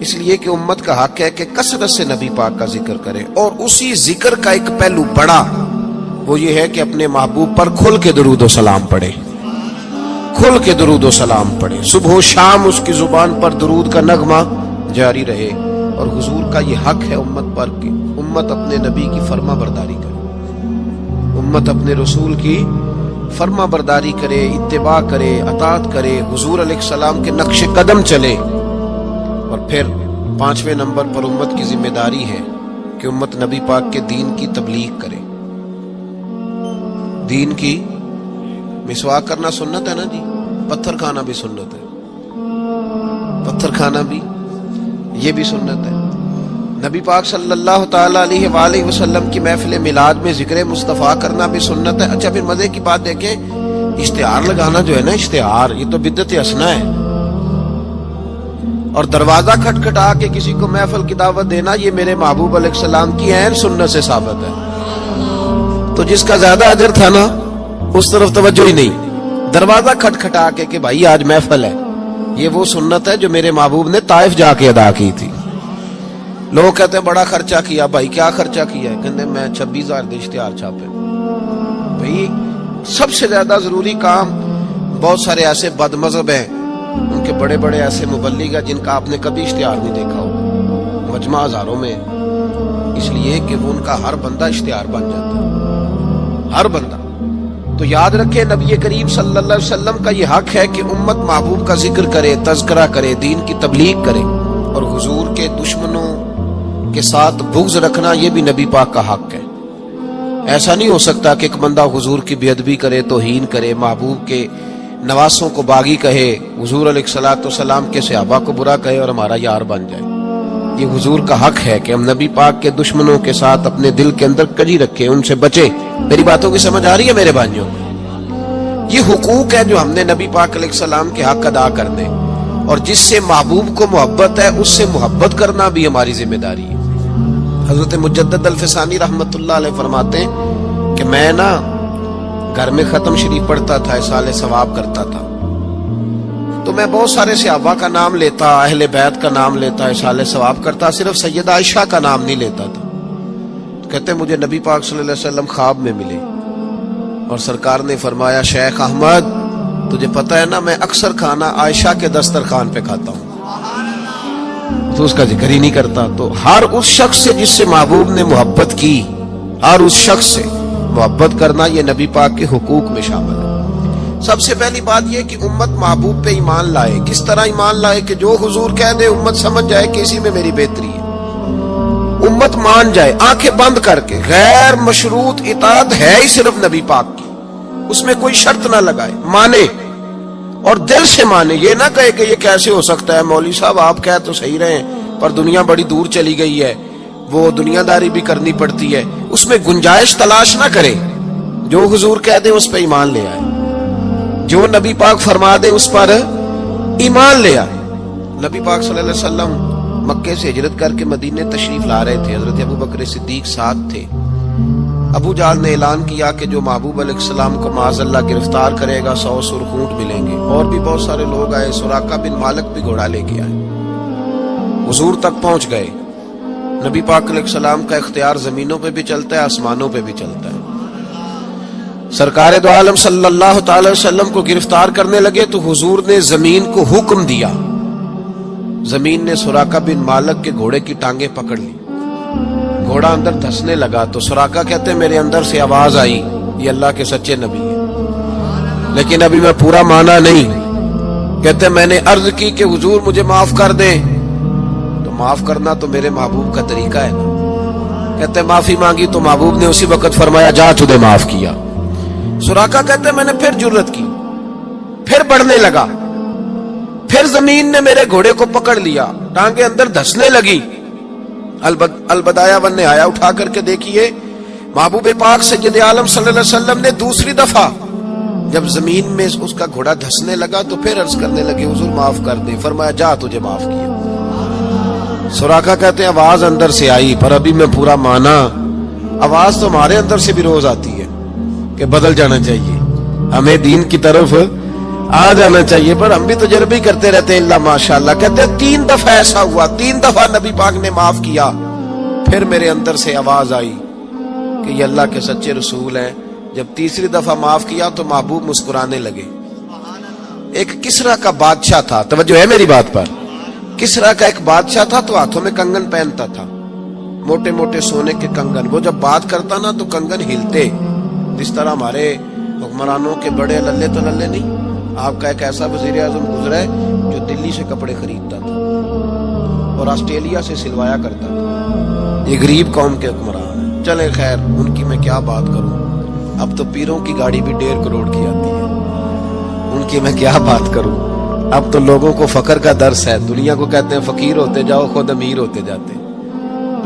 اس لیے کہ امت کا حق ہے کہ کثرت سے نبی پاک کا ذکر کرے، اور اسی ذکر کا ایک پہلو بڑا وہ یہ ہے کہ اپنے محبوب پر کھل کے درود و سلام پڑھے، کھل کے درود و سلام پڑھے، صبح و شام اس کی زبان پر درود کا نغمہ جاری رہے۔ اور حضور کا یہ حق ہے امت پر کہ امت اپنے نبی کی فرما برداری کرے، امت اپنے رسول کی فرما برداری کرے، اتباع کرے، اطاعت کرے، حضور علیہ السلام کے نقش قدم چلے۔ اور پھر 5ویں نمبر پر امت کی ذمہ داری ہے کہ امت نبی پاک کے دین کی تبلیغ کرے۔ دین کی مسواک کرنا سنت ہے نا جی، پتھر کھانا بھی سنت ہے، پتھر کھانا بھی یہ بھی سنت ہے۔ نبی پاک صلی اللہ تعالی علیہ وآلہ وسلم کی محفل میلاد میں ذکر مصطفیٰ کرنا بھی سنت ہے۔ اچھا پھر مزے کی بات دیکھیں، اشتہار لگانا جو ہے نا، اشتہار یہ تو بدعت حسنہ ہے، اور دروازہ کھٹکھٹا کے کسی کو محفل کی دعوت دینا یہ میرے محبوب علیہ السلام کی عین سنت سے ثابت ہے۔ تو جس کا زیادہ اجر تھا نا اس طرف توجہ ہی نہیں، دروازہ کھٹکھٹا کے کہ بھائی آج محفل ہے، یہ وہ سنت ہے جو میرے محبوب نے طائف جا کے ادا کی تھی۔ لوگ کہتے ہیں بڑا خرچہ کیا، بھائی کیا خرچہ کیا ہے؟ کہتے ہیں میں 26,000 دے اشتہار چھاپے۔ بھائی سب سے زیادہ ضروری کام، بہت سارے ایسے بد مذہب ہیں، ان کے بڑے بڑے ایسے مبلغ ہیں جن کا آپ نے کبھی اشتہار نہیں دیکھا ہوگا، مجمع ہزاروں میں، اس لیے کہ وہ ان کا ہر بندہ اشتہار بن جاتا ہے، ہر بندہ۔ تو یاد رکھیں نبی کریم صلی اللہ علیہ وسلم کا یہ حق ہے کہ امت محبوب کا ذکر کرے، تذکرہ کرے، دین کی تبلیغ کرے، اور حضور کے دشمنوں کے ساتھ بغض رکھنا یہ بھی نبی پاک کا حق ہے۔ ایسا نہیں ہو سکتا کہ ایک بندہ حضور کی بے ادبی کرے، توہین کرے، محبوب کے نواسوں کو باغی کہے، حضور علیہ السلام کے صحابہ کو برا کہے اور ہمارا یار بن جائے۔ یہ حضور کا حق ہے کہ ہم نبی پاک کے دشمنوں کے ساتھ اپنے دل کے اندر کجی رکھیں، ان سے بچیں۔ میری باتوں کی سمجھ آ رہی ہے میرے بھائیوں؟ یہ حقوق ہے جو ہم نے نبی پاک علیہ السلام کے حق ادا کرنے، اور جس سے محبوب کو محبت ہے اس سے محبت کرنا بھی ہماری ذمہ داری ہے۔ حضرت مجدد الفسانی رحمت اللہ علیہ فرماتے ہیں کہ میں نا گھر میں ختم شریف پڑھتا تھا، اصالہ ثواب کرتا تھا، تو میں بہت سارے صحابہ کا نام لیتا، اہل بیت کا نام لیتا، اصالہ ثواب کرتا، صرف سیدہ عائشہ کا نام نہیں لیتا تھا۔ تو کہتے مجھے نبی پاک صلی اللہ علیہ وسلم خواب میں ملے اور سرکار نے فرمایا شیخ احمد تجھے پتہ ہے نا میں اکثر کھانا عائشہ کے دسترخوان پہ کھاتا ہوں، تو اس کا ذکر ہی نہیں کرتا۔ تو ہر اس شخص سے جس سے محبوب نے محبت کی، ہر اس شخص سے محبت کرنا یہ نبی پاک کے حقوق میں شامل ہے۔ سب سے پہلی بات یہ کہ امت محبوب پہ ایمان لائے۔ کس طرح ایمان لائے کہ جو حضور کہہ دے امت سمجھ جائے کہ اسی میں میری بہتری ہے، امت مان جائے آنکھیں بند کر کے۔ غیر مشروط اطاعت ہے ہی صرف نبی پاک کی، اس میں کوئی شرط نہ لگائے، مانے اور دل سے مانے۔ یہ نہ کہے کہ یہ کیسے ہو سکتا ہے، مولوی صاحب آپ کہہ تو صحیح رہے پر دنیا بڑی دور چلی گئی ہے، وہ دنیا داری بھی کرنی پڑتی ہے، اس میں گنجائش تلاش نہ کرے۔ جو حضور کہہ دے اس پہ ایمان لے آئے، جو نبی پاک فرما دے اس پر ایمان لے آئے۔ نبی پاک صلی اللہ علیہ وسلم مکے سے ہجرت کر کے مدینے تشریف لا رہے تھے، حضرت ابو بکر صدیق ساتھ تھے۔ ابو جہل نے اعلان کیا کہ جو محبوب علیہ السلام کو معاذ اللہ گرفتار کرے گا 100 سرخ اونٹ ملیں گے، اور بھی بہت سارے لوگ آئے، سراقہ بن مالک بھی گھوڑا لے کے آئے، حضور تک پہنچ گئے۔ نبی پاک علیہ السلام کا اختیار زمینوں پہ بھی چلتا ہے، آسمانوں پہ بھی چلتا ہے۔ سرکار دو عالم صلی اللہ تعالی وسلم کو گرفتار کرنے لگے تو حضور نے زمین کو حکم دیا، زمین نے سراقہ بن مالک کے گھوڑے کی ٹانگیں پکڑ لی، گھوڑا اندر دھسنے لگا تو سراقہ کہتے میرے اندر سے آواز آئی یہ اللہ کے سچے نبی ہے، لیکن ابھی میں پورا مانا نہیں۔ کہتے میں نے عرض کی کہ حضور مجھے معاف کر دیں، تو معاف کرنا تو میرے محبوب کا طریقہ ہے نا۔ کہتے معافی مانگی تو محبوب نے اسی وقت فرمایا جا تجھے معاف کیا۔ سراقہ کہتے میں نے پھر جرت کی، پھر بڑھنے لگا، پھر زمین نے میرے گھوڑے کو پکڑ لیا، ٹانگیں اندر دھسنے لگی۔ البدایہ ون نے آیا اٹھا کر کے دیکھیے محبوب پاک سید عالم صلی اللہ علیہ وسلم نے دوسری دفعہ جب زمین میں اس کا گھوڑا دھسنے لگا تو پھر عرض کرنے لگے حضور معاف کر دیں، فرمایا جا تجھے معاف کیا۔ سراقہ کہتے ہیں آواز اندر سے آئی پر ابھی میں پورا مانا۔ آواز تو ہمارے اندر سے بھی روز آتی ہے کہ بدل جانا چاہیے، ہمیں دین کی طرف آ جانا چاہیے، پر ہم بھی تجربے ہی کرتے رہتے ہیں۔ اللہ ماشاءاللہ کہتے ہیں 3 دفعہ ایسا ہوا، 3 دفعہ نبی پاک نے معاف کیا، پھر میرے اندر سے آواز آئی کہ یہ اللہ کے سچے رسول ہیں۔ جب تیسری دفعہ معاف کیا تو محبوب مسکرانے لگے۔ ایک کسرا کا بادشاہ تھا، توجہ ہے میری بات پر، کسرا کا ایک بادشاہ تھا تو ہاتھوں میں کنگن پہنتا تھا، موٹے موٹے سونے کے کنگن۔ وہ جب بات کرتا نا تو کنگن ہلتے، جس طرح ہمارے حکمرانوں کے بڑے للے تو للے نہیں۔ آپ کا ایک ایسا وزیر اعظم گزرا ہے جو دلی سے کپڑے خریدتا تھا اور آسٹریلیا سے سلوایا کرتا تھا، یہ غریب قوم کے حکمران ہیں۔ چلے خیر، ان کی میں کیا بات کروں، اب تو پیروں کی گاڑی بھی 1.5 کروڑ کی آتی ہے، ان کی میں کیا بات کروں۔ اب تو لوگوں کو فقر کا درس ہے، دنیا کو کہتے ہیں فقیر ہوتے جاؤ خود امیر ہوتے جاتے۔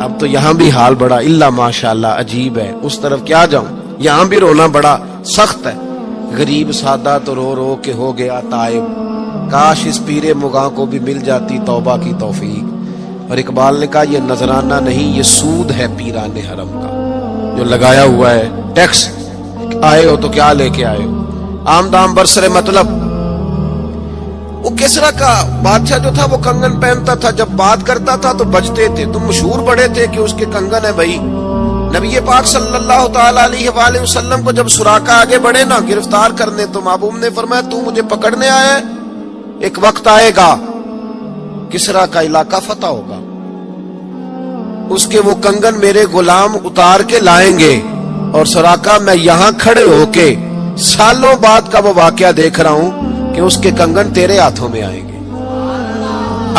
اب تو یہاں بھی حال بڑا اللہ ماشاءاللہ عجیب ہے، اس طرف کیا جاؤں، یہاں بھی رونا بڑا سخت ہے۔ غریب سادہ تو رو رو کے ہو گیا تائب، کاش اس پیر مغاں کو بھی مل جاتی توبہ کی توفیق۔ اور اقبال نے کہا یہ نذرانہ نہیں، یہ سود ہے پیران حرم کا، جو لگایا ہوا ہے ٹیکس۔ آئے ہو تو کیا لے کے آئے ہو، آمدام برسر مطلب۔ وہ کسرا کا بادشاہ جو تھا وہ کنگن پہنتا تھا، جب بات کرتا تھا تو بجتے تھے، تو مشہور بڑے تھے کہ اس کے کنگن ہے بھائی۔ نبی پاک صلی اللہ تعالی علیہ وآلہ وسلم کو جب سراقہ آگے بڑھے نا گرفتار کرنے، تو محبوب نے فرمایا تو مجھے پکڑنے آیا ہے، ایک وقت آئے گا کسرا کا علاقہ فتح ہوگا، اس کے وہ کنگن میرے غلام اتار کے لائیں گے، اور سراقہ میں یہاں کھڑے ہو کے سالوں بعد کا وہ واقعہ دیکھ رہا ہوں کہ اس کے کنگن تیرے ہاتھوں میں آئیں گے۔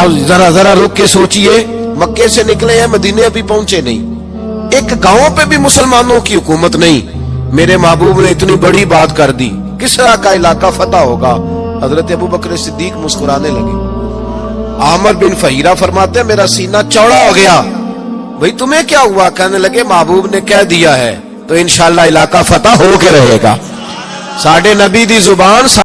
اب ذرا رک کے سوچئے، مکے سے نکلے ہیں، مدینے ابھی پہنچے نہیں، ایک گاؤں پہ بھی مسلمانوں کی حکومت نہیں، میرے محبوب نے اتنی بڑی بات کر دی، کسرا کا علاقہ فتح ہوگا۔ حضرت ابوبکر صدیق مسکرانے لگے۔ عامر بن فہیرہ فرماتے ہیں میرا سینہ چوڑا ہو گیا، بھئی تمہیں کیا ہوا؟ کہنے لگے محبوب نے کہہ دیا ہے تو انشاءاللہ علاقہ فتح ہو کے رہے گا۔ ساڈے نبی دی زبان